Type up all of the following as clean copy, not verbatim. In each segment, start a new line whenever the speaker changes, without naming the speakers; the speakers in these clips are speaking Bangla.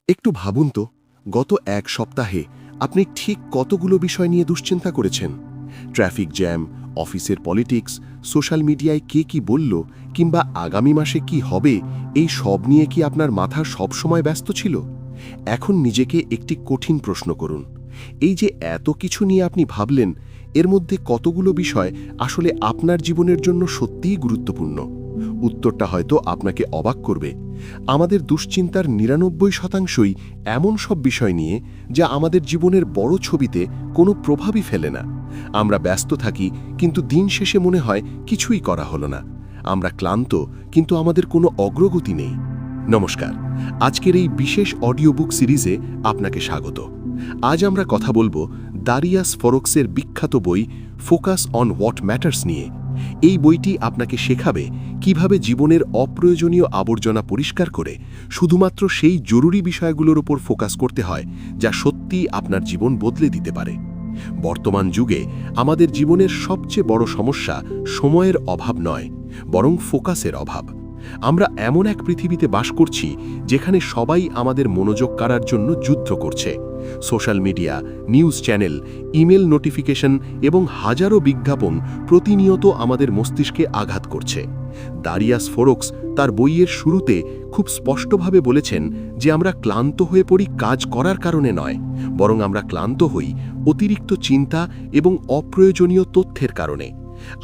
একটু ভাবুন তো, গত এক সপ্তাহে আপনি ঠিক কতগুলো বিষয় নিয়ে দুশ্চিন্তা করেছেন? ট্রাফিক জ্যাম, অফিসের পলিটিক্স, সোশ্যাল মিডিয়ায় কে কি বলল, কিংবা আগামী মাসে কি হবে, এই সব নিয়ে কি আপনার মাথা সবসময় ব্যস্ত ছিল? এখন নিজেকে একটি কঠিন প্রশ্ন করুন। এই যে এত কিছু নিয়ে আপনি ভাবলেন, এর মধ্যে কতগুলো বিষয় আসলে আপনার জীবনের জন্য সত্যিই গুরুত্বপূর্ণ? উত্তরটা হয়তো আপনাকে অবাক করবে। আমাদের দুশ্চিন্তার ৯৯%ই এমন সব বিষয় নিয়ে যা আমাদের জীবনের বড় ছবিতে কোনো প্রভাবই ফেলে না। আমরা ব্যস্ত থাকি, কিন্তু দিন শেষে মনে হয় কিছুই করা হলো না। আমরা ক্লান্ত, কিন্তু আমাদের কোনো অগ্রগতি নেই। নমস্কার, আজকের এই বিশেষ অডিও বুক সিরিজে আপনাকে স্বাগত। আজ আমরা কথা বলবো দারিয়াস ফোরক্সের বিখ্যাত বই ফোকাস অন হোয়াট ম্যাটার্স নিয়ে। এই বইটি আপনাকে শেখাবে কিভাবে জীবনের অপ্রয়োজনীয় আবর্জনা পরিষ্কার করে শুধুমাত্র সেই জরুরি বিষয়গুলোর উপর ফোকাস করতে হয় যা সত্যিই আপনার জীবন বদলে দিতে পারে। বর্তমান যুগে আমাদের জীবনের সবচেয়ে বড় সমস্যা সময়ের অভাব নয়, বরং ফোকাসের অভাব। আমরা এমন এক পৃথিবীতে বাস করছি যেখানে সবাই আমাদের মনোযোগ কাড়ার জন্য যুদ্ধ করছে। Social media, news channel, email notification এবং হাজারো বিজ্ঞাপন প্রতিনিয়ত আমাদের মস্তিষ্কে আঘাত করছে। দারিয়াস ফোরক্স তার বইয়ের শুরুতে খুব স্পষ্টভাবে বলেছেন যে আমরা ক্লান্ত হয়ে পড়ি কাজ করার কারণে নয়, বরং আমরা ক্লান্ত হই অতিরিক্ত চিন্তা এবং অপ্রয়োজনীয় তথ্যের কারণে।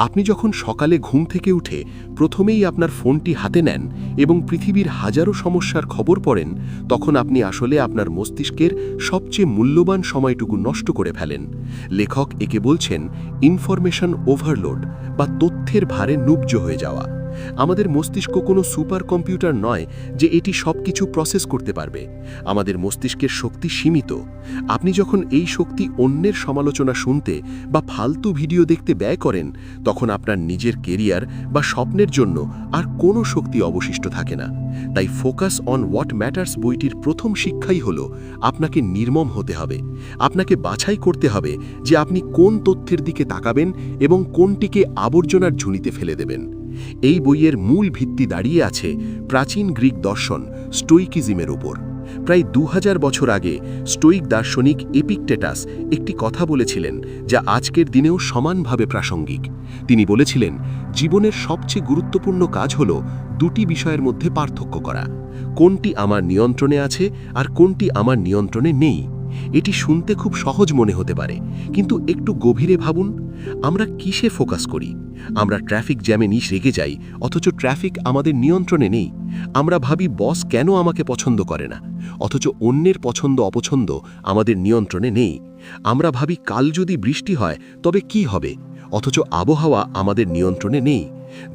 আপনি যখন সকালে ঘুম থেকে উঠে প্রথমেই আপনার ফোনটি হাতে নেন এবং পৃথিবীর হাজারো সমস্যার খবর পড়েন, তখন আপনি আসলে আপনার মস্তিষ্কের সবচেয়ে মূল্যবান সময়টুকু নষ্ট করে ফেলেন। লেখক একে বলছেন ইনফরমেশন ওভারলোড বা তথ্যের ভারে নুব্জ হয়ে যাওয়া। আমাদের মস্তিষ্ক কোনো সুপার কম্পিউটার নয় যে এটি সবকিছু প্রসেস করতে পারবে। আমাদের মস্তিষ্কের শক্তি সীমিত। আপনি যখন এই শক্তি অন্যের সমালোচনা শুনতে বা ফালতু ভিডিও দেখতে ব্যয় করেন, তখন আপনার নিজের কেরিয়ার বা স্বপ্নের জন্য আর কোনো শক্তি অবশিষ্ট থাকে না। তাই ফোকাস অন হোয়াট ম্যাটার্স বইটির প্রথম শিক্ষাই হলো আপনাকে নির্মম হতে হবে। আপনাকে বাছাই করতে হবে যে আপনি কোন তথ্যের দিকে তাকাবেন এবং কোনটিকে আবর্জনার ঝুলিতে ফেলে দেবেন। এই বইয়ের মূল ভিত্তি দাঁড়িয়ে আছে প্রাচীন গ্রিক দর্শন স্টোইকিজমের উপর। প্রায় ২০০০ বছর আগে স্টোইক দার্শনিক এপিকটেটাস একটি কথা বলেছিলেন যা আজকের দিনেও সমানভাবে প্রাসঙ্গিক। তিনি বলেছিলেন, জীবনের সবচেয়ে গুরুত্বপূর্ণ কাজ হল দুটি বিষয়ের মধ্যে পার্থক্য করা, কোনটি আমার নিয়ন্ত্রণে আছে আর কোনটি আমার নিয়ন্ত্রণে নেই। এটি শুনতে খুব সহজ মনে হতে পারে, কিন্তু একটু গভীরে ভাবুন, আমরা কিসে ফোকাস করি? আমরা ট্রাফিক জ্যামে রেগে যাই, অথচ ট্রাফিক আমাদের নিয়ন্ত্রণে নেই। আমরা ভাবি বস কেন আমাকে পছন্দ করে না, অথচ অন্যের পছন্দ অপছন্দ আমাদের নিয়ন্ত্রণে নেই। আমরা ভাবি কাল যদি বৃষ্টি হয় তবে কি হবে, অথচ আবহাওয়া আমাদের নিয়ন্ত্রণে নেই।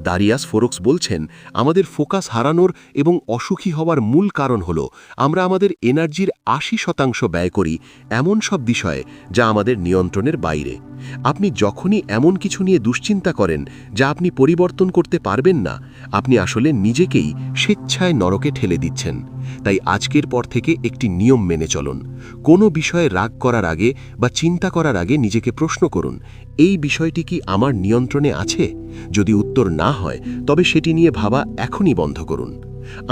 দারিয়াস ফোরক্স বলছেন, আমাদের ফোকাস হারানোর এবং অসুখী হওয়ার মূল কারণ হল আমরা আমাদের এনার্জির ৮০% ব্যয় করি এমন সব বিষয়ে যা আমাদের নিয়ন্ত্রণের বাইরে। আপনি যখনই এমন কিছু নিয়ে দুশ্চিন্তা করেন যা আপনি পরিবর্তন করতে পারবেন না, আপনি আসলে নিজেকেই স্বেচ্ছায় নরকে ঠেলে দিচ্ছেন। তাই আজকের পর থেকে একটি নিয়ম মেনে চলুন। কোনো বিষয়ে রাগ করার আগে বা চিন্তা করার আগে নিজেকে প্রশ্ন করুন, এই বিষয়টি কি আমার নিয়ন্ত্রণে আছে? যদি উত্তর না হয়, তবে সেটি নিয়ে ভাবা এখনই বন্ধ করুন।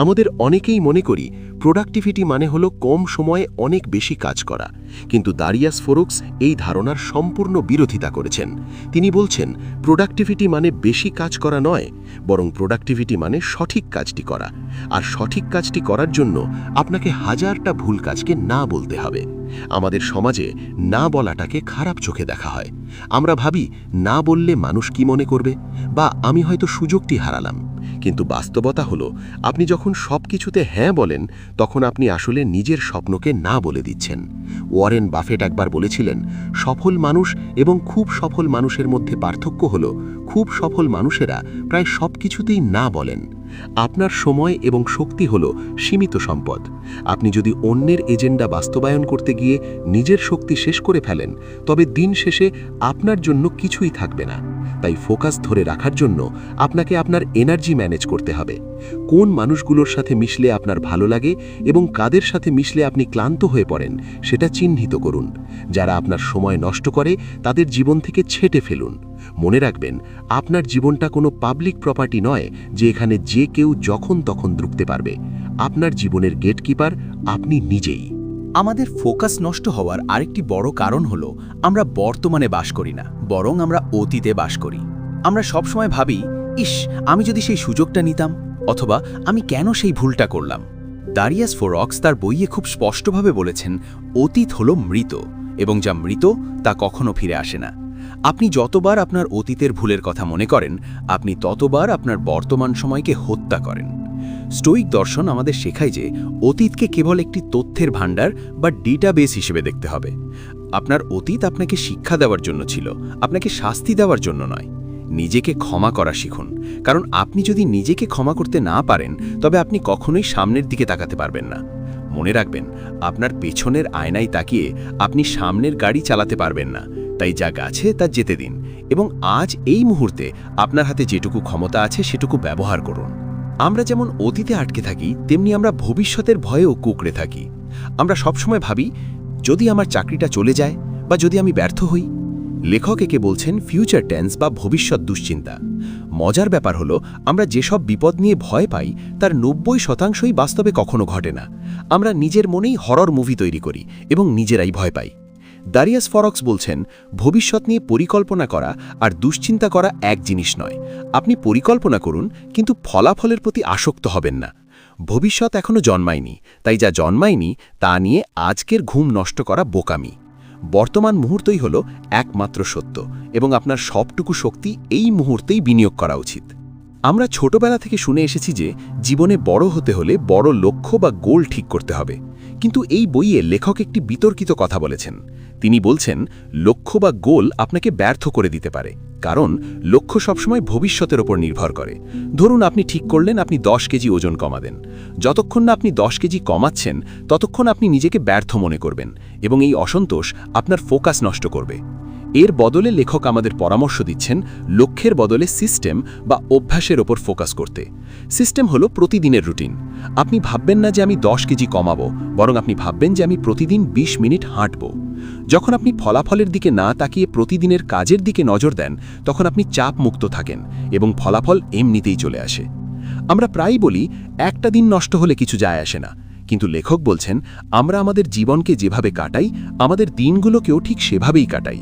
আমাদের অনেকেই মনে করি প্রোডাক্টিভিটি মানে হলো কম সময়ে অনেক বেশি কাজ করা, কিন্তু দারিয়াস ফোরক্স এই ধারণার সম্পূর্ণ বিরোধিতা করেছেন। তিনি বলছেন, প্রোডাক্টিভিটি মানে বেশি কাজ করা নয়, বরং প্রোডাক্টিভিটি মানে সঠিক কাজটি করা। আর সঠিক কাজটি করার জন্য আপনাকে হাজারটা ভুল কাজকে না বলতে হবে। আমাদের সমাজে না বলাটাকে খারাপ চোখে দেখা হয়। আমরা ভাবি না বললে মানুষ কি মনে করবে, বা আমি হয়তো সুযোগটি হারালাম। কিন্তু বাস্তবতা হলো, আপনি যখন সব কিছুতে হ্যাঁ বলেন, তখন আপনি আসলে নিজের স্বপ্নকে না বলে দিচ্ছেন। ওয়ারেন বাফেট একবার বলেছিলেন, সফল মানুষ এবং খুব সফল মানুষের মধ্যে পার্থক্য হলো খুব সফল মানুষেরা প্রায় সব কিছুতেই না বলেন। আপনার সময় এবং শক্তি হলো সীমিত সম্পদ। আপনি যদি অন্যের এজেন্ডা বাস্তবায়ন করতে গিয়ে নিজের শক্তি শেষ করে ফেলেন, তবে দিন শেষে আপনার জন্য কিছুই থাকবে না। তাই ফোকাস ধরে রাখার জন্য আপনাকে আপনার এনার্জি ম্যানেজ করতে হবে। কোন মানুষগুলোর সাথে মিশলে আপনার ভালো লাগে এবং কাদের সাথে মিশলে আপনি ক্লান্ত হয়ে পড়েন, সেটা চিহ্নিত করুন। যারা আপনার সময় নষ্ট করে তাদের জীবন থেকে ছেঁটে ফেলুন। মনে রাখবেন, আপনার জীবনটা কোনো পাবলিক প্রপার্টি নয় যে এখানে যে কেউ যখন তখন ঢুকতে পারবে। আপনার জীবনের গেটকিপার আপনি নিজেই।
আমাদের ফোকাস নষ্ট হওয়ার আরেকটি বড় কারণ হলো আমরা বর্তমানে বাস করি না, বরং আমরা অতীতে বাস করি। আমরা সবসময় ভাবি, ইস, আমি যদি সেই সুযোগটা নিতাম, অথবা আমি কেন সেই ভুলটা করলাম। দারিয়াস ফোরক্স তার বইয়ে খুব স্পষ্টভাবে বলেছেন, অতীত হলো মৃত, এবং যা মৃত তা কখনো ফিরে আসে না। আপনি যতবার আপনার অতীতের ভুলের কথা মনে করেন, আপনি ততবার আপনার বর্তমান সময়কে হত্যা করেন। স্টোইক দর্শন আমাদের শেখায় যে অতীতকে কেবল একটি তথ্যের ভাণ্ডার বা ডেটাবেস হিসেবে দেখতে হবে। আপনার অতীত আপনাকে শিক্ষা দেওয়ার জন্য ছিল, আপনাকে শাস্তি দেওয়ার জন্য নয়। নিজেকে ক্ষমা করা শিখুন, কারণ আপনি যদি নিজেকে ক্ষমা করতে না পারেন, তবে আপনি কখনোই সামনের দিকে তাকাতে পারবেন না। মনে রাখবেন, আপনার পেছনের আয়নায় তাকিয়ে আপনি সামনের গাড়ি চালাতে পারবেন না। তাই যা গাছে তা যেতে দিন, এবং আজ এই মুহূর্তে আপনার হাতে যেটুকু ক্ষমতা আছে সেটুকু ব্যবহার করুন। আমরা যেমন অতীতে আটকে থাকি, তেমনি আমরা ভবিষ্যতের ভয়েও কুঁকড়ে থাকি। আমরা সবসময় ভাবি, যদি আমার চাকরিটা চলে যায়, বা যদি আমি ব্যর্থ হই। লেখক একে বলছেন ফিউচার টেন্স বা ভবিষ্যৎ দুশ্চিন্তা। মজার ব্যাপার হলো, আমরা যেসব বিপদ নিয়ে ভয় পাই তার 90% বাস্তবে কখনো ঘটে না। আমরা নিজের মনেই হরর মুভি তৈরি করি এবং নিজেরাই ভয় পাই। দারিয়াস ফোরক্স বলছেন, ভবিষ্যৎ নিয়ে পরিকল্পনা করা আর দুশ্চিন্তা করা এক জিনিস নয়। আপনি পরিকল্পনা করুন, কিন্তু ফলাফলের প্রতি আসক্ত হবেন না। ভবিষ্যৎ এখনো জন্মায়নি, তাই যা জন্মায়নি তা নিয়ে আজকের ঘুম নষ্ট করা বোকামি। বর্তমান মুহূর্তই হলো একমাত্র সত্য, এবং আপনার সবটুকু শক্তি এই মুহূর্তেই বিনিয়োগ করা উচিত। আমরা ছোটবেলা থেকে শুনে এসেছি যে জীবনে বড় হতে হলে বড় লক্ষ্য বা গোল ঠিক করতে হবে। কিন্তু এই বইয়ে লেখক একটি বিতর্কিত কথা বলেছেন। তিনি বলছেন, লক্ষ্য বা গোল আপনাকে ব্যর্থ করে দিতে পারে, কারণ লক্ষ্য সবসময় ভবিষ্যতের ওপর নির্ভর করে। ধরুন, আপনি ঠিক করলেন আপনি 10 কেজি ওজন কমাবেন। যতক্ষণ না আপনি 10 কেজি কমাচ্ছেন, ততক্ষণ আপনি নিজেকে ব্যর্থ মনে করবেন, এবং এই অসন্তোষ আপনার ফোকাস নষ্ট করবে। এর বদলে লেখক আমাদের পরামর্শ দিচ্ছেন লক্ষ্যের বদলে সিস্টেম বা অভ্যাসের ওপর ফোকাস করতে। সিস্টেম হলো প্রতিদিনের রুটিন। আপনি ভাববেন না যে আমি 10 কেজি কমাবো, বরং আপনি ভাববেন যে আমি প্রতিদিন 20 মিনিট হাঁটব। যখন আপনি ফলাফলের দিকে না তাকিয়ে প্রতিদিনের কাজের দিকে নজর দেন, তখন আপনি চাপ মুক্ত থাকেন এবং ফলাফল এমনিতেই চলে আসে। আমরা প্রায়ই বলি, একটা দিন নষ্ট হলে কিছু যায় আসে না, কিন্তু লেখক বলছেন, আমরা আমাদের জীবনকে যেভাবে কাটাই, আমাদের দিনগুলোকেও ঠিক সেভাবেই কাটাই।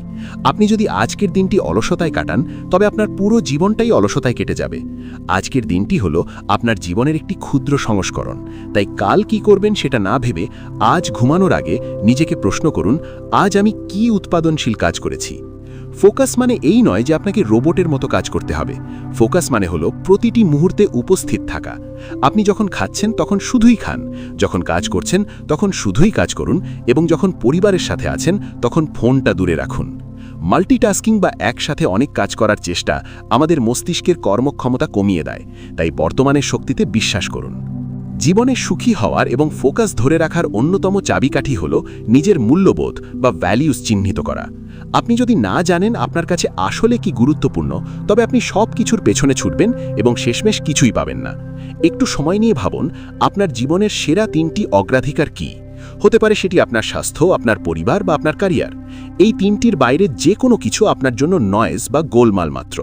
আপনি যদি আজকের দিনটি অলসতায় কাটান, তবে আপনার পুরো জীবনটাই অলসতায় কেটে যাবে। আজকের দিনটি হলো আপনার জীবনের একটি ক্ষুদ্র সংস্করণ। তাই কাল কি করবেন সেটা না ভেবে আজ ঘুমানোর আগে নিজেকে প্রশ্ন করুন, আজ আমি কি উৎপাদনশীল কাজ করেছি। ফোকাস মানে এই নয় যে আপনাকে রোবটের মতো কাজ করতে হবে। ফোকাস মানে হলো প্রতিটি মুহূর্তে উপস্থিত থাকা। আপনি যখন খাচ্ছেন তখন শুধুই খান, যখন কাজ করছেন তখন শুধুই কাজ করুন, এবং যখন পরিবারের সাথে আছেন তখন ফোনটা দূরে রাখুন। মাল্টিটাস্কিং বা একসাথে অনেক কাজ করার চেষ্টা আমাদের মস্তিষ্কের কর্মক্ষমতা কমিয়ে দেয়। তাই বর্তমানের শক্তিতে বিশ্বাস করুন। জীবনে সুখী হওয়ার এবং ফোকাস ধরে রাখার অন্যতম চাবিকাঠি হল নিজের মূল্যবোধ বা ভ্যালিউস চিহ্নিত করা। আপনি যদি না জানেন আপনার কাছে আসলে কি গুরুত্বপূর্ণ, তবে আপনি সব কিছুর পেছনে ছুটবেন এবং শেষমেশ কিছুই পাবেন না। একটু সময় নিয়ে ভাবুন, আপনার জীবনের সেরা 3টি অগ্রাধিকার কি হতে পারে। সেটি আপনার স্বাস্থ্য, আপনার পরিবার বা আপনার ক্যারিয়ার। এই 3টির বাইরে যে কোনো কিছু আপনার জন্য নয়েজ বা গোলমাল মাত্র।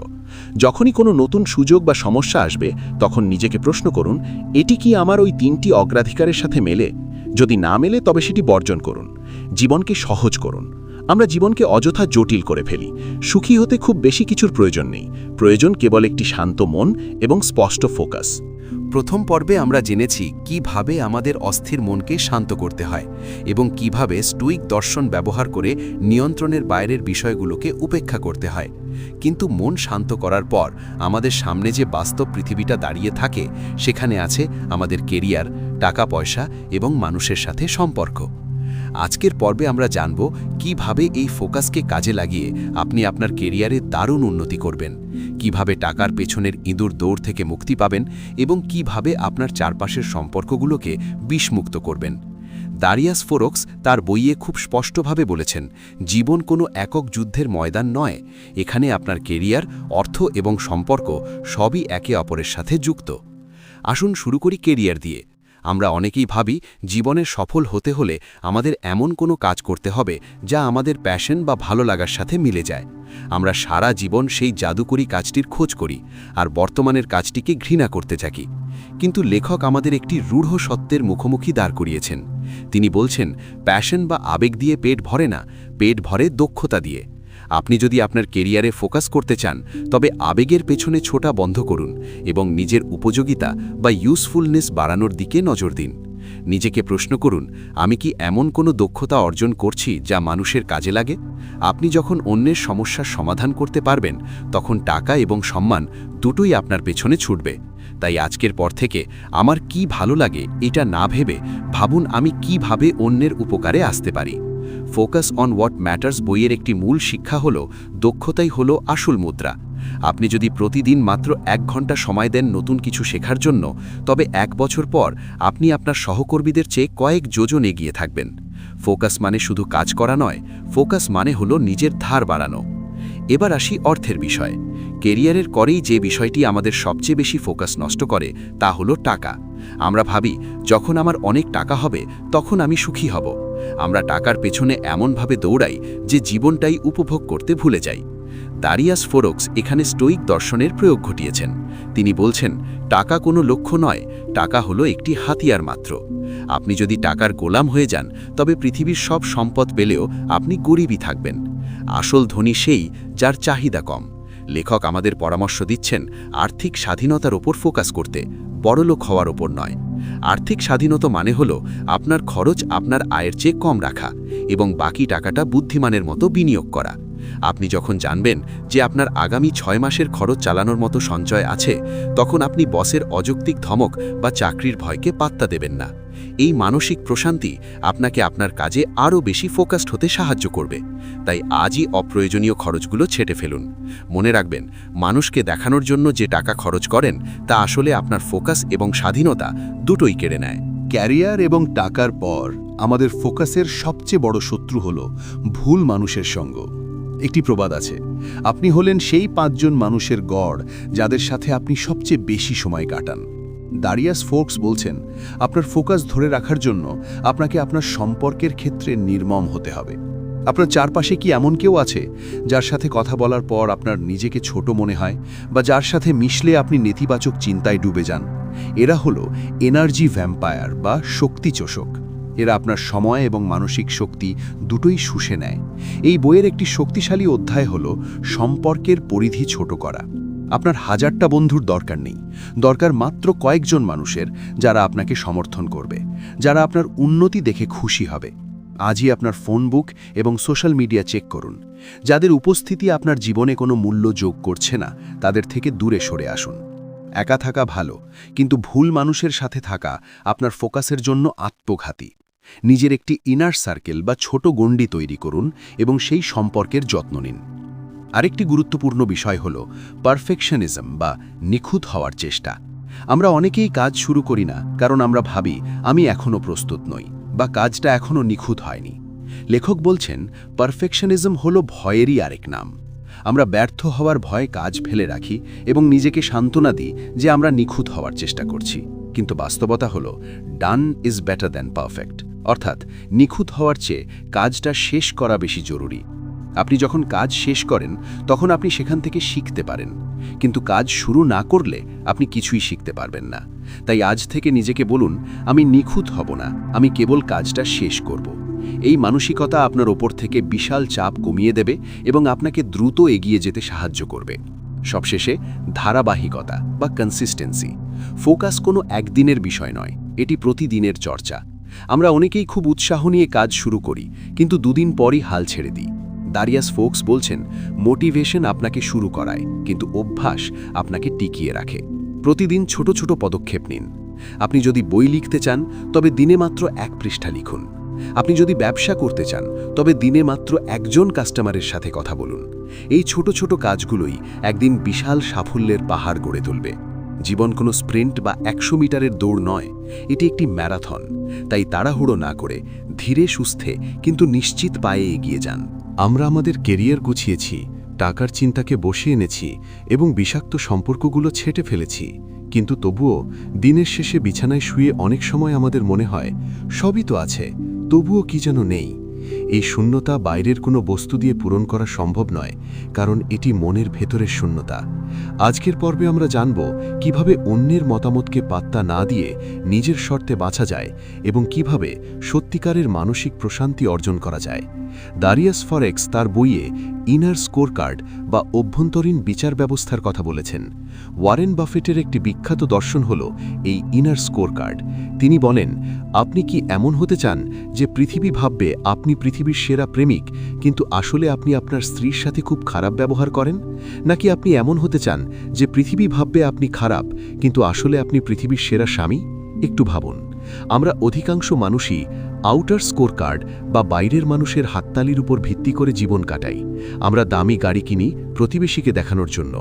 যখনই কোনো নতুন সুযোগ বা সমস্যা আসবে, তখন নিজেকে প্রশ্ন করুন, এটি কি আমার ওই 3টি অগ্রাধিকারের সাথে মেলে? যদি না মেলে, তবে সেটি বর্জন করুন। জীবনকে সহজ করুন। আমরা জীবনকে অযথা জটিল করে ফেলি। সুখী হতে খুব বেশি কিছুর প্রয়োজন নেই, প্রয়োজন কেবল একটি শান্ত মন এবং স্পষ্ট ফোকাস। প্রথম পর্বে আমরা জেনেছি কিভাবে আমাদের অস্থির মনকে শান্ত করতে হয় এবং কিভাবে স্টোইক দর্শন ব্যবহার করে নিয়ন্ত্রণের বাইরের বিষয়গুলোকে উপেক্ষা করতে হয়। কিন্তু মন শান্ত করার পর আমাদের সামনে যে বাস্তব পৃথিবীটা দাঁড়িয়ে থাকে, সেখানে আছে আমাদের কেরিয়ার, টাকা পয়সা এবং মানুষের সাথে সম্পর্ক। আজকের পর্বে আমরা জানব কিভাবে এই ফোকাসকে কাজে লাগিয়ে আপনি আপনার কেরিয়ারে দারুণ উন্নতি করবেন, কিভাবে টাকার পেছনের ইঁদুর দৌড় থেকে মুক্তি পাবেন এবং কিভাবে আপনার চারপাশের সম্পর্কগুলোকে বিষমুক্ত করবেন। দারিয়াস ফোরক্স তার বইয়ে খুব স্পষ্টভাবে বলেছেন, জীবন কোনো একক যুদ্ধের ময়দান নয়। এখানে আপনার কেরিয়ার, অর্থ এবং সম্পর্ক সবই একে অপরের সাথে যুক্ত। আসুন শুরু করি কেরিয়ার দিয়ে। আমরা অনেকেই ভাবি, জীবনে সফল হতে হলে আমাদের এমন কোনো কাজ করতে হবে যা আমাদের প্যাশন বা ভালো লাগার সাথে মিলে যায়। আমরা সারা জীবন সেই জাদুকরী কাজটির খোঁজ করি আর বর্তমানের কাজটিকে ঘৃণা করতে থাকি। কিন্তু লেখক আমাদের একটি রূঢ় সত্যের মুখোমুখি দাঁড় করিয়েছেন। তিনি বলছেন, প্যাশন বা আবেগ দিয়ে পেট ভরে না, পেট ভরে দক্ষতা দিয়ে। আপনি যদি আপনার কেরিয়ারে ফোকাস করতে চান, তবে আবেগের পেছনে ছোটা বন্ধ করুন এবং নিজের উপযোগিতা বা ইউজফুলনেস বাড়ানোর দিকে নজর দিন। নিজেকে প্রশ্ন করুন, আমি কি এমন কোনো দক্ষতা অর্জন করছি যা মানুষের কাজে লাগে? আপনি যখন অন্যের সমস্যার সমাধান করতে পারবেন, তখন টাকা এবং সম্মান দুটোই আপনার পেছনে ছুটবে। তাই আজকের পর থেকে আমার কি ভালো লাগে এটা না ভেবে ভাবুন, আমি কিভাবে অন্যের উপকারে আসতে পারি। ফোকাস অন হোয়াট ম্যাটার্স বইয়ের একটি মূল শিক্ষা হল, দক্ষতাই হল আসল মুদ্রা। আপনি যদি প্রতিদিন মাত্র 1 ঘন্টা সময় দেন নতুন কিছু শেখার জন্য, তবে 1 বছর পর আপনি আপনার সহকর্মীদের চেয়ে কয়েক যোজন এগিয়ে থাকবেন। ফোকাস মানে শুধু কাজ করা নয়, ফোকাস মানে হল নিজের ধার বাড়ানো। এবার আসি অর্থের বিষয়। কেরিয়ারের করেই যে বিষয়টি আমাদের সবচেয়ে বেশি ফোকাস নষ্ট করে তা হলো টাকা। আমরা ভাবি, যখন আমার অনেক টাকা হবে তখন আমি সুখী হব। আমরা টাকার পেছনে এমনভাবে দৌড়াই যে জীবনটাই উপভোগ করতে ভুলে যাই। দারিয়াস ফোরক্স এখানে স্টোইক দর্শনের প্রয়োগ ঘটিয়েছেন। তিনি বলছেন, টাকা কোনো লক্ষ্য নয়, টাকা হলো একটি হাতিয়ার মাত্র। আপনি যদি টাকার গোলাম হয়ে যান, তবে পৃথিবীর সব সম্পদ পেলেও আপনি গরিবই থাকবেন। আসল ধনী সেই, যার চাহিদা কম। লেখক আমাদের পরামর্শ দিচ্ছেন আর্থিক স্বাধীনতার ওপর ফোকাস করতে, বড়লোক হওয়ার ওপর নয়। আর্থিক স্বাধীনতা মানে হলো আপনার খরচ আপনার আয়ের চেয়ে কম রাখা এবং বাকি টাকাটা বুদ্ধিমানের মতো বিনিয়োগ করা। আপনি যখন জানবেন যে আপনার আগামী 6 মাসের খরচ চালানোর মতো সঞ্চয় আছে, তখন আপনি বসের অযৌক্তিক ধমক বা চাকরির ভয়কে পাত্তা দেবেন না। এই মানসিক প্রশান্তি আপনাকে আপনার কাজে আরও বেশি ফোকাসড হতে সাহায্য করবে। তাই আজই অপ্রয়োজনীয় খরচগুলো ছেঁটে ফেলুন। মনে রাখবেন, মানুষকে দেখানোর জন্য যে টাকা খরচ করেন তা আসলে আপনার ফোকাস এবং স্বাধীনতা দুটোই কেড়ে নেয়।
ক্যারিয়ার এবং টাকার পর আমাদের ফোকাসের সবচেয়ে বড় শত্রু হল ভুল মানুষের সঙ্গ। একটি প্রবাদ আছে, আপনি হলেন সেই 5 জন মানুষের গড় যাদের সাথে আপনি সবচেয়ে বেশি সময় কাটান। দারিয়াস ফোর্কস বলছেন, আপনার ফোকাস ধরে রাখার জন্য আপনাকে আপনার সম্পর্কের ক্ষেত্রে নির্মম হতে হবে। আপনার চারপাশে কি এমন কেউ আছে যার সাথে কথা বলার পর আপনার নিজেকে ছোট মনে হয়, বা যার সাথে মিশলে আপনি নেতিবাচক চিন্তায় ডুবে যান? এরা হলো এনার্জি ভ্যাম্পায়ার বা শক্তি চোষক। এরা আপনার সময় এবং মানসিক শক্তি দুটোই শুষে নেয়। এই বইয়ের একটি শক্তিশালী অধ্যায় হল সম্পর্কের পরিধি ছোট করা। আপনার 1000টা বন্ধুর দরকার নেই, দরকার মাত্র কয়েকজন মানুষের, যারা আপনাকে সমর্থন করবে, যারা আপনার উন্নতি দেখে খুশি হবে। আজই আপনার ফোন বুক এবং সোশ্যাল মিডিয়া চেক করুন। যাদের উপস্থিতি আপনার জীবনে কোনো মূল্য যোগ করছে না, তাদের থেকে দূরে সরে আসুন। একা থাকা ভালো, কিন্তু ভুল মানুষের সাথে থাকা আপনার ফোকাসের জন্য আত্মঘাতী। নিজের একটি ইনার সার্কেল বা ছোট গণ্ডি তৈরি করুন এবং সেই সম্পর্কের যত্ন নিন। আরেকটি গুরুত্বপূর্ণ বিষয় হল পারফেকশনিজম বা নিখুঁত হওয়ার চেষ্টা। আমরা অনেকেই কাজ শুরু করি না, কারণ আমরা ভাবি আমি এখনও প্রস্তুত নই বা কাজটা এখনও নিখুঁত হয়নি। লেখক বলছেন, পারফেকশনিজম হল ভয়েরই আরেক নাম। আমরা ব্যর্থ হওয়ার ভয়ে কাজ ফেলে রাখি এবং নিজেকে সান্ত্বনা দিই যে আমরা নিখুঁত হওয়ার চেষ্টা করছি। কিন্তু বাস্তবতা হল, done is better than perfect, অর্থাৎ নিখুঁত হওয়ার চেয়ে কাজটা শেষ করা বেশি জরুরি। আপনি যখন কাজ শেষ করেন, তখন আপনি সেখান থেকে শিখতে পারেন, কিন্তু কাজ শুরু না করলে আপনি কিছুই শিখতে পারবেন না। তাই আজ থেকে নিজেকে বলুন, আমি নিখুঁত হব না, আমি কেবল কাজটা শেষ করব। এই মানসিকতা আপনার ওপর থেকে বিশাল চাপ কমিয়ে দেবে এবং আপনাকে দ্রুত এগিয়ে যেতে সাহায্য করবে। সবশেষে, ধারাবাহিকতা বা কনসিস্টেন্সি। ফোকাস কোনো একদিনের বিষয় নয়, এটি প্রতিদিনের চর্চা। আমরা অনেকেই খুব উৎসাহ নিয়ে কাজ শুরু করি, কিন্তু 2 দিন পরই হাল ছেড়ে দিই। দারিয়াস ফোর্কস বলছেন, মোটিভেশন আপনাকে শুরু করায়, কিন্তু অভ্যাস আপনাকে টিকিয়ে রাখে। প্রতিদিন ছোট ছোট পদক্ষেপ নিন। আপনি যদি বই লিখতে চান, তবে দিনে মাত্র 1 পৃষ্ঠা লিখুন। আপনি যদি ব্যবসা করতে চান, তবে দিনে মাত্র 1 জন কাস্টমারের সাথে কথা বলুন। এই ছোট ছোট কাজগুলোই একদিন বিশাল সাফল্যের পাহাড় গড়ে তুলবে। জীবন কোনো স্প্রিন্ট বা 100 মিটারের দৌড় নয়, এটি একটি ম্যারাথন। তাই তাড়াহুড়ো না করে ধীরে সুস্থে কিন্তু নিশ্চিত পায়ে এগিয়ে যান।
আমরা আমাদের কেরিয়ার গুছিয়েছি, টাকার চিন্তাকে বসে এনেছি এবং বিষাক্ত সম্পর্কগুলো ছেটে ফেলেছি, কিন্তু তবুও দিনের শেষে বিছানায় শুয়ে অনেক সময় আমাদের মনে হয় সবই তো আছে, তবুও কি যেন নেই। এই শূন্যতা বাইরের কোনো বস্তু দিয়ে পূরণ করা সম্ভব নয়, কারণ এটি মনের ভেতরের শূন্যতা। আজকের পর্বে আমরা জানব কিভাবে অন্যের মতামতকে পাত্তা না দিয়ে নিজের শর্তে বাঁচা যায় এবং কিভাবে সত্যিকারের মানসিক প্রশান্তি অর্জন করা যায়। দারিয়াস ফরেক্স তার বইয়ে ইনার স্কোরকার্ড বা অভ্যন্তরীণ বিচার ব্যবস্থার কথা বলেছেন। ওয়ারেন বাফেটের একটি বিখ্যাত দর্শন হল এই ইনার স্কোরকার্ড। তিনি বলেন, আপনি কি এমন হতে চান যে পৃথিবী ভাববে আপনি পৃথিবীর সেরা প্রেমিক, কিন্তু আসলে আপনি আপনার স্ত্রীর সাথে খুব খারাপ ব্যবহার করেন? নাকি আপনি এমন হতে চান যে পৃথিবী ভাববে আপনি খারাপ, কিন্তু আসলে আপনি পৃথিবীর সেরা স্বামী? একটু ভাবুন। আমরা অধিকাংশ মানুষই আউটার স্কোরকার্ড বা বাইরের মানুষের হাততালির উপর ভিত্তি করে জীবন কাটাই। আমরা দামি গাড়ি কিনি প্রতিবেশীকে দেখানোর জন্য।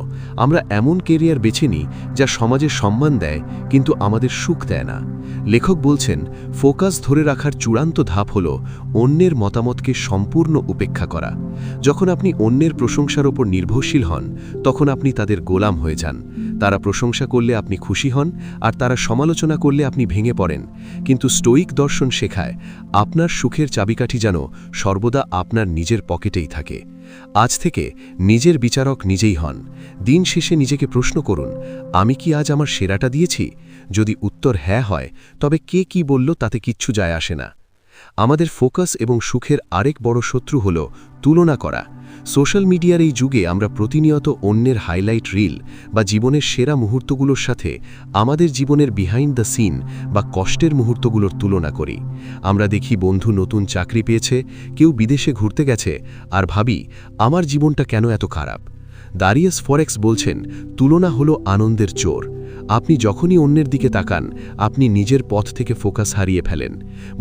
আমরা এমন কেরিয়ার বেছে নিই যা সমাজে সম্মান দেয় কিন্তু আমাদের সুখ দেয় না। লেখক বলছেন, ফোকাস ধরে রাখার চূড়ান্ত ধাপ হল অন্যের মতামতকে সম্পূর্ণ উপেক্ষা করা। যখন আপনি অন্যের প্রশংসার ওপর নির্ভরশীল হন, তখন আপনি তাদের গোলাম হয়ে যান। তারা প্রশংসা করলে আপনি খুশি হন, আর তারা সমালোচনা করলে আপনি ভেঙে পড়েন। কিন্তু স্টোয়িক দর্শন শেখায়, আপনার সুখের চাবিকাঠি যেন সর্বদা আপনার নিজের পকেটেই থাকে। আজ থেকে নিজের বিচারক নিজেই হন। দিন শেষে নিজেকে প্রশ্ন করুন, আমি কি আজ আমার সেরাটা দিয়েছি? যদি উত্তর হ্যাঁ হয়, তবে কে কি বলল তাতে কিচ্ছু যায় আসে না। আমাদের ফোকাস এবং সুখের আরেক বড় শত্রু হল তুলনা করা। সোশ্যাল মিডিয়ার এই যুগে আমরা প্রতিনিয়ত অন্যের হাইলাইট রিল বা জীবনের সেরা মুহূর্তগুলোর সাথে আমাদের জীবনের বিহাইন্ড দ্য সিন বা কষ্টের মুহূর্তগুলোর তুলনা করি। আমরা দেখি বন্ধু নতুন চাকরি পেয়েছে, কেউ বিদেশে ঘুরতে গেছে, আর ভাবি আমার জীবনটা কেন এত খারাপ। দারিয়াস ফরেক্স বলছেন, তুলনা হলো আনন্দের চোর। আপনি যখনই অন্যের দিকে তাকান, আপনি নিজের পথ থেকে ফোকাস হারিয়ে ফেলেন।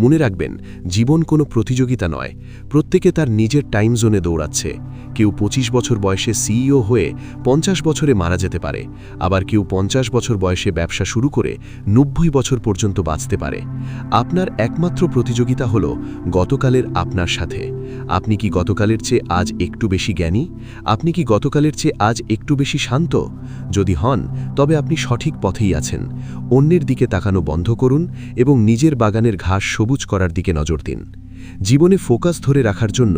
মনে রাখবেন, জীবন কোনো প্রতিযোগিতা নয়। প্রত্যেকে তার নিজের টাইম জোনে দৌড়াচ্ছে। কেউ 25 বছর বয়সে সিইও হয়ে 50 বছরে মারা যেতে পারে, আবার কেউ 50 বছর বয়সে ব্যবসা শুরু করে 90 বছর পর্যন্ত বাঁচতে পারে। আপনার একমাত্র প্রতিযোগিতা হল গতকালের আপনার সাথে। আপনি কি গতকালের চেয়ে আজ একটু বেশি জ্ঞানী? আপনি কি গতকালের চেয়ে আজ একটু বেশি শান্ত? যদি হন, তবে আপনি সঠিক পথেই আছেন। অন্যের দিকে তাকানো বন্ধ করুন এবং নিজের বাগানের ঘাস সবুজ করার দিকে নজর দিন। জীবনে ফোকাস ধরে রাখার জন্য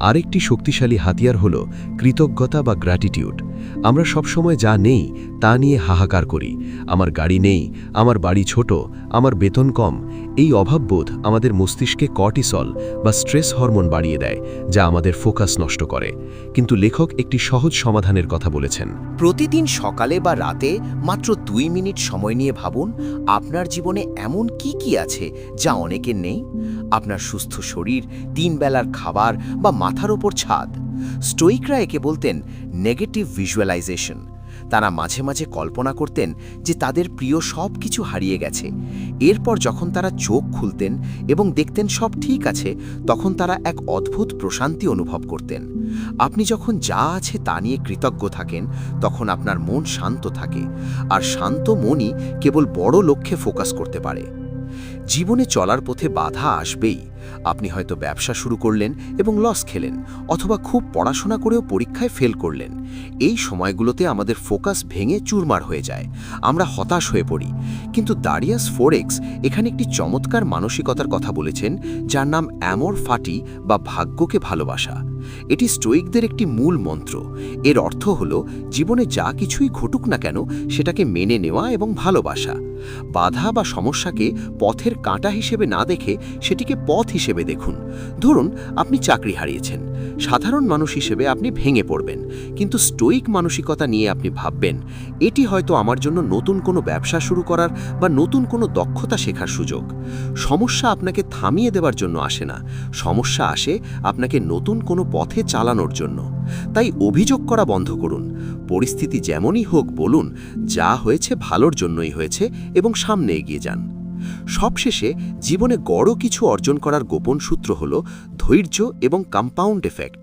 আরেকটি শক্তিশালী হাতিয়ার হল কৃতজ্ঞতা বা গ্র্যাটিটিউড। আমরা সবসময় যা নেই তা নিয়ে হাহাকার করি। আমার গাড়ি নেই, আমার বাড়ি ছোট, আমার বেতন কম। এই অভাববোধ আমাদের মস্তিষ্কে কর্টিসল বা স্ট্রেস হরমোন বাড়িয়ে দেয়, যা আমাদের ফোকাস নষ্ট করে। কিন্তু লেখক একটি সহজ সমাধানের কথা বলেছেন।
প্রতিদিন সকালে বা রাতে মাত্র 2 মিনিট সময় নিয়ে ভাবুন, আপনার জীবনে এমন কি কি আছে যা অনেকের নেই। আপনার সুস্থ শরীর, 3 বেলার খাবার বা মাথার ওপর ছাদ। স্টোইকরা একে বলতেন নেগেটিভ ভিজুয়ালাইজেশন। তারা মাঝে মাঝে কল্পনা করতেন যে তাদের প্রিয় সব কিছু হারিয়ে গেছে। এরপর যখন তারা চোখ খুলতেন এবং দেখতেন সব ঠিক আছে, তখন তারা এক অদ্ভুত প্রশান্তি অনুভব করতেন। আপনি যখন যা আছে তা নিয়ে কৃতজ্ঞ থাকেন, তখন আপনার মন শান্ত থাকে, আর শান্ত মনই কেবল বড় লক্ষ্যে ফোকাস করতে পারে। জীবনে চলার পথে বাধা আসবেই। আপনি হয়তো ব্যবসা শুরু করলেন এবং লস খেলেন, অথবা খুব পড়াশোনা করেও পরীক্ষায় ফেল করলেন। এই সময়গুলোতে আমাদের ফোকাস ভেঙে চুরমার হয়ে যায়, আমরা হতাশ হয়ে পড়ি। কিন্তু দারিয়াস ফোরেক্স এখানে একটি চমৎকার মানসিকতার কথা বলেছেন, যার নাম অ্যামোর ফাটি বা ভাগ্যকে ভালোবাসা। এটি স্টোইকদের একটি মূল মন্ত্র। এর অর্থ হল, জীবনে যা কিছুই ঘটুক না কেন, সেটাকে মেনে নেওয়া এবং ভালোবাসা। বাধা বা সমস্যাকে পথের কাঁটা হিসেবে না দেখে সেটিকে পথ হিসেবে দেখুন। ধরুন আপনি চাকরি হারিয়েছেন, সাধারণ মানুষ হিসেবে আপনি ভেঙে পড়বেন, কিন্তু স্টোইক মানসিকতা নিয়ে আপনি ভাববেন, এটি হয়তো আমার জন্য নতুন কোনো ব্যবসা শুরু করার বা নতুন কোনো দক্ষতা শেখার সুযোগ। সমস্যা আপনাকে থামিয়ে দেওয়ার জন্য আসে না, সমস্যা আসে আপনাকে নতুন কোনো পথে চালানোর জন্য। তাই অভিযোগ করা বন্ধ করুন। পরিস্থিতি যেমনই হোক বলুন, যা হয়েছে ভালোর জন্যই হয়েছে, এবং সামনে এগিয়ে যান। সবশেষে জীবনে বড় কিছু অর্জন করার গোপন সূত্র হল ধৈর্য এবং কম্পাউন্ড এফেক্ট।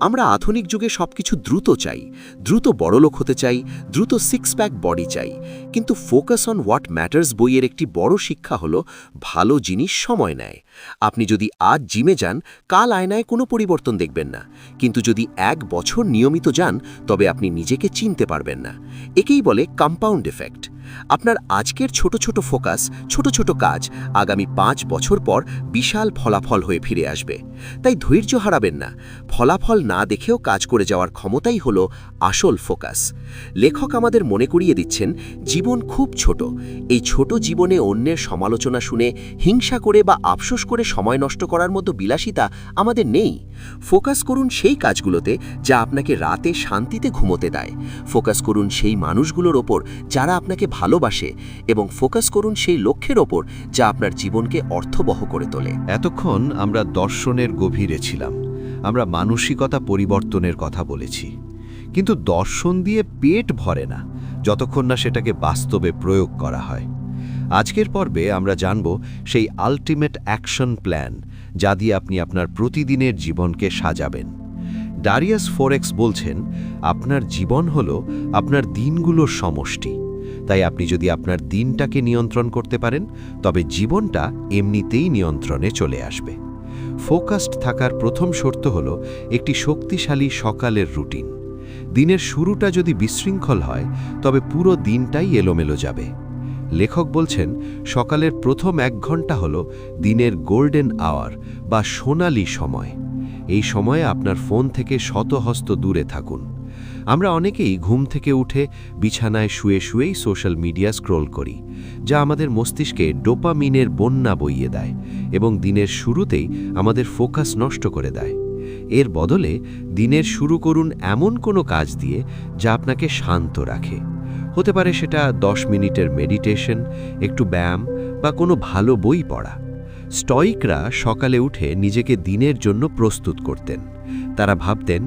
আমরা আধুনিক যুগে সবকিছু দ্রুত চাই, দ্রুত বড়লোক হতে চাই, দ্রুত 6 প্যাক বডি চাই। কিন্তু ফোকাস অন হোয়াট ম্যাটার্স বইয়ের একটি বড় শিক্ষা হল, ভালো জিনিস সময় নেয়। আপনি যদি আজ জিমে যান, কাল আয়নায় কোনো পরিবর্তন দেখবেন না, কিন্তু যদি 1 বছর নিয়মিত যান, তবে আপনি নিজেকে চিনতে পারবেন না। একেই বলে কম্পাউন্ড এফেক্ট। আপনার আজকের ছোট ছোট ফোকাস, ছোট ছোট কাজ আগামী 5 বছর পর বিশাল ফলাফল হয়ে ফিরে আসবে। তাই ধৈর্য হারাবেন না। ফলাফল না দেখেও কাজ করে যাওয়ার ক্ষমতাই হলো আসল ফোকাস। লেখক আমাদের মনে করিয়ে দিচ্ছেন, জীবন খুব ছোট। এই ছোট জীবনে অন্যের সমালোচনা শুনে হিংসা করে বা আফসোস করে সময় নষ্ট করার মতো বিলাসিতা আমাদের নেই। ফোকাস করুন সেই কাজগুলোতে যা আপনাকে রাতে শান্তিতে ঘুমোতে দেয়। ফোকাস করুন সেই মানুষগুলোর ওপর যারা আপনাকে ভালোবাসে, এবং ফোকাস করুন সেই লক্ষ্যের ওপর যা আপনার জীবনকে অর্থবহ করে তোলে।
এতক্ষণ আমরা দর্শনের গভীরে ছিলাম, আমরা মানসিকতা পরিবর্তনের কথা বলেছি, কিন্তু দর্শন দিয়ে পেট ভরে না যতক্ষণ না সেটাকে বাস্তবে প্রয়োগ করা হয়। আজকের পর্বে আমরা জানব সেই আল্টিমেট অ্যাকশন প্ল্যান যা দিয়ে আপনি আপনার প্রতিদিনের জীবনকে সাজাবেন। ডারিয়াস ফোরেক্স বলছেন, আপনার জীবন হলো আপনার দিনগুলোর সমষ্টি। তাই আপনি যদি আপনার দিনটাকে নিয়ন্ত্রণ করতে পারেন, তবে জীবনটা এমনিতেই নিয়ন্ত্রণে চলে আসবে। ফোকাসড থাকার প্রথম শর্ত হল একটি শক্তিশালী সকালের রুটিন। দিনের শুরুটা যদি বিশৃঙ্খল হয়, তবে পুরো দিনটাই এলোমেলো যাবে। লেখক বলছেন, সকালের প্রথম 1 ঘন্টা হল দিনের গোল্ডেন আওয়ার বা সোনালি সময়। এই সময়ে আপনার ফোন থেকে শতহস্ত দূরে থাকুন। আমরা অনেকেই ঘুম থেকে উঠে বিছানায় শুয়ে শুয়েই সোশ্যাল মিডিয়া স্ক্রোল করি, যা আমাদের মস্তিষ্কে ডোপামিনের বন্যা বইয়ে দেয় এবং দিনের শুরুতেই আমাদের ফোকাস নষ্ট করে দেয়। এর বদলে দিনের শুরু করুন এমন কোনো কাজ দিয়ে যা আপনাকে শান্ত রাখে। হতে পারে সেটা 10 মিনিটের মেডিটেশন, একটু ব্যায়াম বা কোনো ভালো বই পড়া। স্টয়িকরা সকালে উঠে নিজেকে দিনের জন্য প্রস্তুত করতেন। তারা ভাবতেন,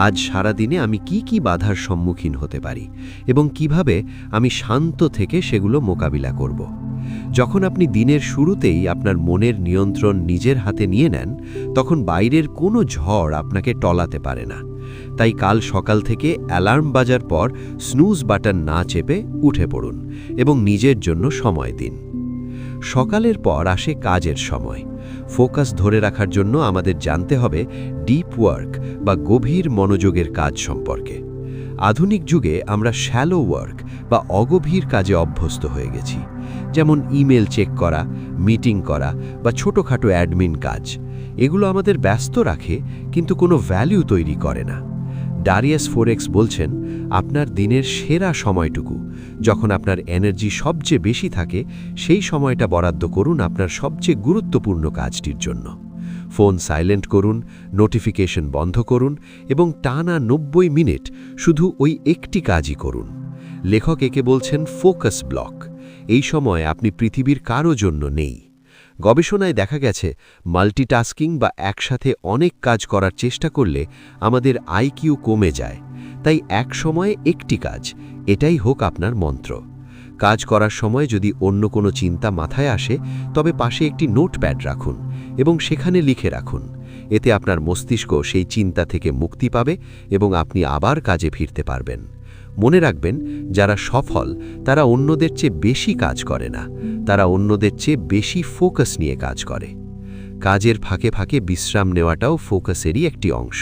আজ সারাদিনে আমি কি কি বাধার সম্মুখীন হতে পারি এবং কিভাবে আমি শান্ত থেকে সেগুলো মোকাবিলা করব। যখন আপনি দিনের শুরুতেই আপনার মনের নিয়ন্ত্রণ নিজের হাতে নিয়ে নেন, তখন বাইরের কোনো ঝড় আপনাকে টলাতে পারে না। তাই কাল সকাল থেকে অ্যালার্ম বাজার পর স্নুজ বাটন না চেপে উঠে পড়ুন এবং নিজের জন্য সময় দিন। সকালের পর আসে কাজের সময়। ফোকাস ধরে রাখার জন্য আমাদের জানতে হবে ডিপ ওয়ার্ক বা গভীর মনোযোগের কাজ সম্পর্কে। আধুনিক যুগে আমরা শ্যালো ওয়ার্ক বা অগভীর কাজে অভ্যস্ত হয়ে গেছি, যেমন ইমেল চেক করা, মিটিং করা বা ছোটখাটো অ্যাডমিন কাজ। এগুলো আমাদের ব্যস্ত রাখে কিন্তু কোনো ভ্যালু তৈরি করে না। ডারিয়াস ফোরেক্স বলছেন, আপনার দিনের সেরা সময়টুকু, যখন আপনার এনার্জি সবচেয়ে বেশি থাকে, সেই সময়টা বরাদ্দ করুন আপনার সবচেয়ে গুরুত্বপূর্ণ কাজটির জন্য। ফোন সাইলেন্ট করুন, নোটিফিকেশন বন্ধ করুন এবং টানা 90 মিনিট শুধু ওই একটি কাজই করুন। লেখক একে বলছেন ফোকাস ব্লক। এই সময় আপনি পৃথিবীর কারো জন্য নেই। গবেষণায় দেখা গেছে, মাল্টিটাস্কিং বা একসাথে অনেক কাজ করার চেষ্টা করলে আমাদের আইকিউ কমে যায়। তাই এক সময়ে একটি কাজ, এটাই হোক আপনার মন্ত্র। কাজ করার সময় যদি অন্য কোনো চিন্তা মাথায় আসে, তবে পাশে একটি নোটপ্যাড রাখুন এবং সেখানে লিখে রাখুন। এতে আপনার মস্তিষ্ক সেই চিন্তা থেকে মুক্তি পাবে এবং আপনি আবার কাজে ফিরতে পারবেন। মনে রাখবেন, যারা সফল তারা অন্যদের চেয়ে বেশি কাজ করে না, তারা অন্যদের চেয়ে বেশি ফোকাস নিয়ে কাজ করে। কাজের ফাঁকে ফাঁকে বিশ্রাম নেওয়াটাও ফোকাসেরই একটি অংশ।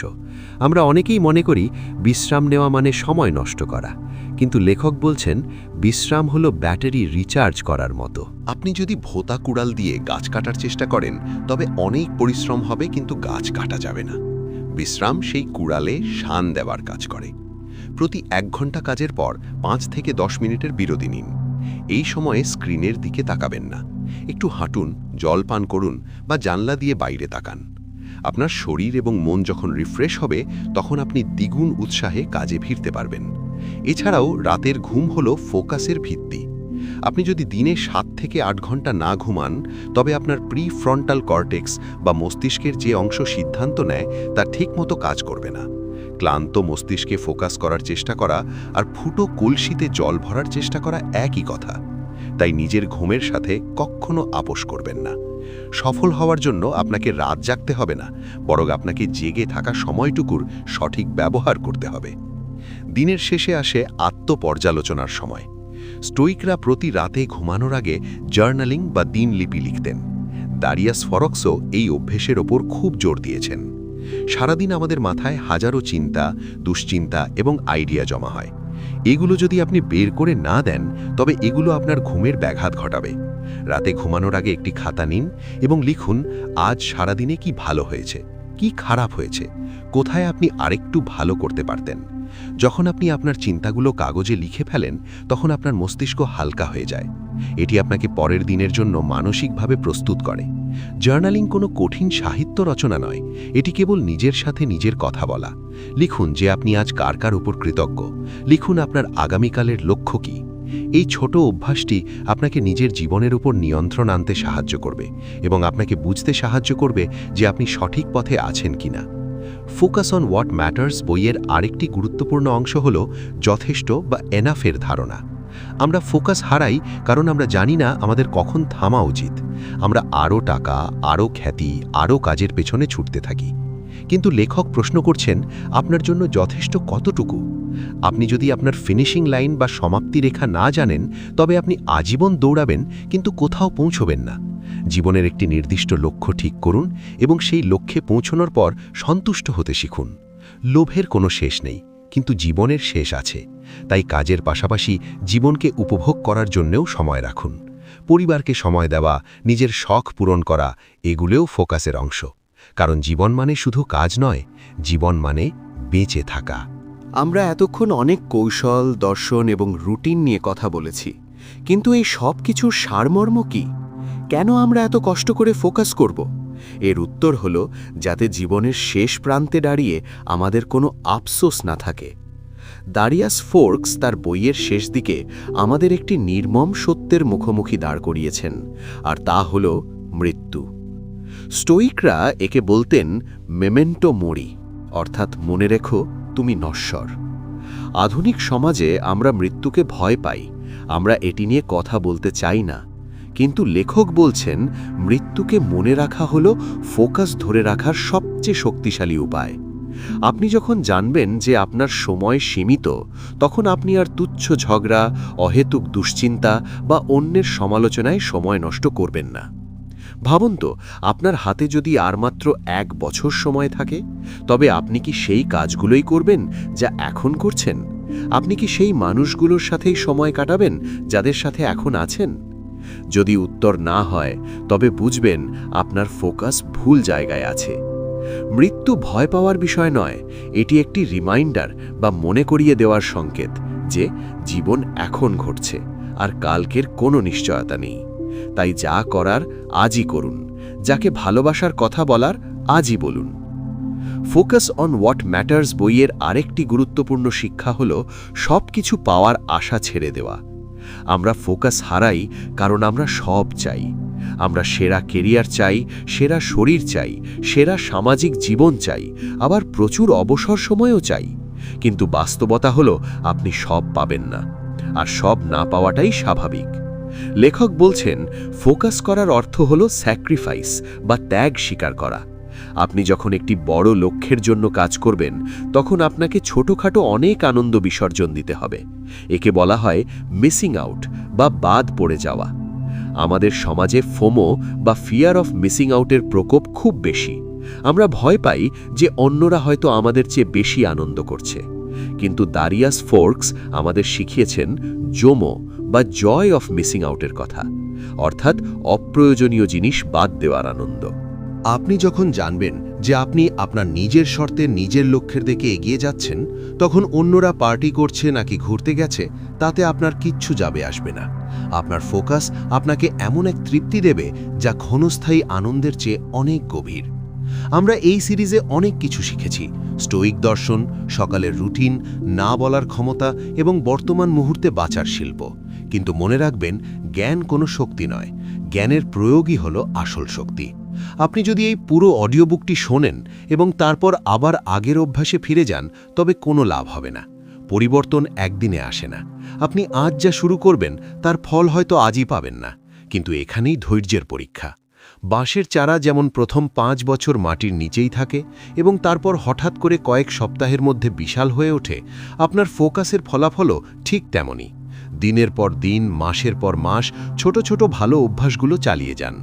আমরা অনেকেই মনে করি বিশ্রাম নেওয়া মানে সময় নষ্ট করা, কিন্তু লেখক বলছেন বিশ্রাম হলো ব্যাটারি রিচার্জ করার মতো।
আপনি যদি ভোঁতা কুড়াল দিয়ে গাছ কাটার চেষ্টা করেন, তবে অনেক পরিশ্রম হবে কিন্তু গাছ কাটা যাবে না। বিশ্রাম সেই কুড়ালে শান দেওয়ার কাজ করে। প্রতি 1 ঘন্টা কাজের পর 5 থেকে 10 মিনিটের বিরতি নিন। এই সময়ে স্ক্রিনের দিকে তাকাবেন না। একটু হাঁটুন, জল পান করুন বা জানলা দিয়ে বাইরে তাকান। আপনার শরীর এবং মন যখন রিফ্রেশ হবে, তখন আপনি দ্বিগুণ উৎসাহে কাজে ফিরতে পারবেন। এছাড়াও রাতের ঘুম হলো ফোকাসের ভিত্তি। আপনি যদি দিনে 7 থেকে 8 ঘন্টা না ঘুমান, তবে আপনার প্রিফ্রন্টাল কর্টেক্স বা মস্তিষ্কের যে অংশ সিদ্ধান্ত নেয় তা ঠিকমতো কাজ করবে না। ক্লান্ত মস্তিষ্কে ফোকাস করার চেষ্টা করা আর ফুটো কলসিতে জল ভরার চেষ্টা করা একই কথা। তাই নিজের ঘুমের সাথে কখনো আপোষ করবেন না। সফল হওয়ার জন্য আপনাকে রাত জাগতে হবে না, বরং আপনাকে জেগে থাকা সময়টুকুর সঠিক ব্যবহার করতে হবে। দিনের শেষে আসে আত্মপর্যালোচনার সময়। স্টোইকরা প্রতি রাতে ঘুমানোর আগে জার্নালিং বা দিনলিপি লিখতেন। ডারিয়াস ফোরেক্সও এই অভ্যেসের ওপর খুব জোর দিয়েছেন। সারাদিন আমাদের মাথায় হাজারো চিন্তা, দুশ্চিন্তা এবং আইডিয়া জমা হয়।
এগুলো যদি আপনি বের করে না দেন তবে এগুলো আপনার ঘুমের ব্যাঘাত ঘটাবে। রাতে ঘুমানোর আগে একটি খাতা নিন এবং লিখুন আজ সারাদিনে কি ভালো হয়েছে, কি খারাপ হয়েছে, কোথায় আপনি আরেকটু ভালো করতে পারতেন। যখন আপনি আপনার চিন্তাগুলো কাগজে লিখে ফেলেন তখন আপনার মস্তিষ্ক হালকা হয়ে যায়। এটি আপনাকে পরের দিনের জন্য মানসিকভাবে প্রস্তুত করে। জার্নালিং কোনো কঠিন সাহিত্য রচনা নয়, এটি কেবল নিজের সাথে নিজের কথা বলা। লিখুন যে আপনি আজ কার কার উপর কৃতজ্ঞ, লিখুন আপনার আগামীকালের লক্ষ্য কী। এই ছোট অভ্যাসটি আপনাকে নিজের জীবনের উপর নিয়ন্ত্রণ আনতে সাহায্য করবে এবং আপনাকে বুঝতে সাহায্য করবে যে আপনি সঠিক পথে আছেন কিনা। ফোকাস অন হোয়াট ম্যাটার্স বইয়ের আরেকটি গুরুত্বপূর্ণ অংশ হল যথেষ্ট বা এনাফের ধারণা। আমরা ফোকাস হারাই কারণ আমরা জানি না আমাদের কখন থামা উচিত। আমরা আরও টাকা, আরও খ্যাতি, আরও কাজের পেছনে ছুটতে থাকি। কিন্তু লেখক প্রশ্ন করছেন আপনার জন্য যথেষ্ট কতটুকু। আপনি যদি আপনার ফিনিশিং লাইন বা সমাপ্তি রেখা না জানেন তবে আপনি আজীবন দৌড়াবেন কিন্তু কোথাও পৌঁছবেন না। জীবনের একটি নির্দিষ্ট লক্ষ্য ঠিক করুন এবং সেই লক্ষ্যে পৌঁছানোর পর সন্তুষ্ট হতে শিখুন। লোভের কোনো শেষ নেই, কিন্তু জীবনের শেষ আছে। তাই কাজের পাশাপাশি জীবনকে উপভোগ করার জন্যেও সময় রাখুন। পরিবারকে সময় দেওয়া, নিজের শখ পূরণ করা, এগুলোও ফোকাসের অংশ। কারণ জীবন মানে শুধু কাজ নয়, জীবন মানে বেঁচে থাকা।
আমরা এতক্ষণ অনেক কৌশল, দর্শন এবং রুটিন নিয়ে কথা বলেছি, কিন্তু এই সব কিছুর সারমর্ম কি? কেন আমরা এত কষ্ট করে ফোকাস করব? এর উত্তর হল যাতে জীবনের শেষ প্রান্তে দাঁড়িয়ে আমাদের কোনো আফসোস না থাকে। দারিয়াস ফোর্কস তার বইয়ের শেষ দিকে আমাদের একটি নির্মম সত্যের মুখোমুখি দাঁড় করিয়েছেন, আর তা হল মৃত্যু। স্টোইকরা একে বলতেন মেমেন্টো মোরি, অর্থাৎ মনে রেখো তুমি নশ্বর। আধুনিক সমাজে আমরা মৃত্যুকে ভয় পাই, আমরা এটি নিয়ে কথা বলতে চাই না। কিন্তু লেখক বলছেন মৃত্যুকে মনে রাখা হল ফোকাস ধরে রাখার সবচেয়ে শক্তিশালী উপায়। আপনি যখন জানবেন যে আপনার সময় সীমিত, তখন আপনি আর তুচ্ছ ঝগড়া, অহেতুক দুশ্চিন্তা বা অন্যের সমালোচনায় সময় নষ্ট করবেন না। ভাবুন তো, আপনার হাতে যদি আর মাত্র 1 বছর সময় থাকে, তবে আপনি কি সেই কাজগুলোই করবেন যা এখন করছেন? আপনি কি সেই মানুষগুলোর সাথেই সময় কাটাবেন যাদের সাথে এখন আছেন? যদি উত্তর না হয়, তবে বুঝবেন আপনার ফোকাস ভুল জায়গায় আছে। মৃত্যু ভয় পাওয়ার বিষয় নয়, এটি একটি রিমাইন্ডার বা মনে করিয়ে দেওয়ার সংকেত যে জীবন এখন ঘটছে আর কালকের কোনো নিশ্চয়তা নেই। তাই যা করার আজই করুন, যাকে ভালোবাসার কথা বলার আজই বলুন। ফোকাস অন হোয়াট ম্যাটার্স বইয়ের আরেকটি গুরুত্বপূর্ণ শিক্ষা হল সবকিছু পাওয়ার আশা ছেড়ে দেওয়া। আমরা ফোকাস হারাই কারণ আমরা সব চাই। আমরা সেরা কেরিয়ার চাই, সেরা শরীর চাই, সেরা সামাজিক জীবন চাই, আবার প্রচুর অবসর সময়ও চাই। কিন্তু বাস্তবতা হলো আপনি সব পাবেন না, আর সব না পাওয়াটাই স্বাভাবিক। লেখক বলছেন ফোকাস করার অর্থ হলো স্যাক্রিফাইস বা ত্যাগ স্বীকার করা। আপনি যখন একটি বড় লক্ষ্যের জন্য কাজ করবেন, তখন আপনাকে ছোটখাটো অনেক আনন্দ বিসর্জন দিতে হবে। একে বলা হয় মিসিং আউট বা বাদ পড়ে যাওয়া। আমাদের সমাজে ফোমো বা ফিয়ার অফ মিসিং আউটের প্রকোপ খুব বেশি। আমরা ভয় পাই যে অন্যরা হয়তো আমাদের চেয়ে বেশি আনন্দ করছে। কিন্তু দারিয়াস ফোর্কস আমাদের শিখিয়েছেন জোমো বা জয় অফ মিসিং আউটের কথা, অর্থাৎ অপ্রয়োজনীয় জিনিস বাদ দেওয়ার আনন্দ।
আপনি যখন জানবেন যে আপনি আপনার নিজের শর্তে নিজের লক্ষ্যের দিকে এগিয়ে যাচ্ছেন, তখন অন্যরা পার্টি করছে নাকি ঘুরতে গেছে তাতে আপনার কিচ্ছু যাবে আসবে না। আপনার ফোকাস আপনাকে এমন এক তৃপ্তি দেবে যা ক্ষণস্থায়ী আনন্দের চেয়ে অনেক গভীর। আমরা এই সিরিজে অনেক কিছু শিখেছি: স্টোইক দর্শন, সকালের রুটিন, না বলার ক্ষমতা এবং বর্তমান মুহূর্তে বাঁচার শিল্প। কিন্তু মনে রাখবেন, জ্ঞান কোনো শক্তি নয়, জ্ঞানের প্রয়োগই হলো আসল শক্তি। আপনি যদি এই পুরো অডিও বুকটি শোনেন এবং তারপর আবার আগের অভ্যাসে ফিরে যান, তবে কোনো লাভ হবে না। পরিবর্তন একদিনে আসে না। আপনি আজ যা শুরু করবেন তার ফল হয়তো আজই পাবেন না, কিন্তু এখানেই ধৈর্যের পরীক্ষা। বাঁশের চারা যেমন প্রথম 5 বছর মাটির নিচেই থাকে এবং তারপর হঠাৎ করে কয়েক সপ্তাহের মধ্যে বিশাল হয়ে ওঠে, আপনার ফোকাসের ফলাফলও ঠিক তেমনই। দিনের পর দিন, মাসের পর মাস ছোট ছোট ভালো অভ্যাসগুলো চালিয়ে যান।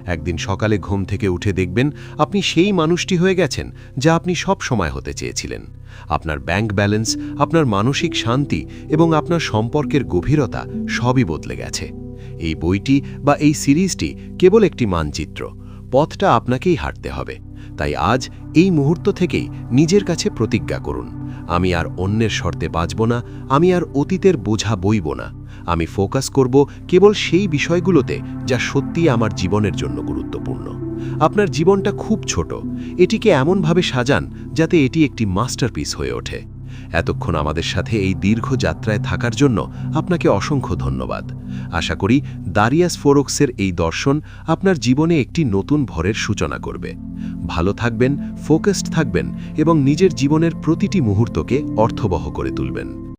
একদিন সকালে ঘুম থেকে উঠে দেখবেন আপনি সেই মানুষটি হয়ে গেছেন যা আপনি সব সময় হতে চেয়েছিলেন। আপনার ব্যাংক ব্যালেন্স, আপনার মানসিক শান্তি এবং আপনার সম্পর্কের গভীরতা সবই বদলে গেছে। এই বইটি বা এই সিরিজটি কেবল একটি মানচিত্র, পথটা আপনাকেই হাঁটতে হবে। তাই আজ এই মুহূর্ত থেকেই নিজের কাছে প্রতিজ্ঞা করুন, আমি আর অন্যের শর্তে বাঁচব না, আমি আর অতীতের বোঝা বইব না। আমি ফোকাস করব কেবল সেই বিষয়গুলোতে যা সত্যিই আমার জীবনের জন্য গুরুত্বপূর্ণ। আপনার জীবনটা খুব ছোট, এটিকে এমনভাবে সাজান যাতে এটি একটি মাস্টারপিস হয়ে ওঠে। এতক্ষণ আমাদের সাথে এই দীর্ঘ যাত্রায় থাকার জন্য আপনাকে অসংখ্য ধন্যবাদ। আশা করি দারিয়াস ফোরক্সের এই দর্শন আপনার জীবনে একটি নতুন ভরের সূচনা করবে। ভালো থাকবেন, ফোকাসড থাকবেন এবং নিজের জীবনের প্রতিটি মুহূর্তকে অর্থবহ করে তুলবেন।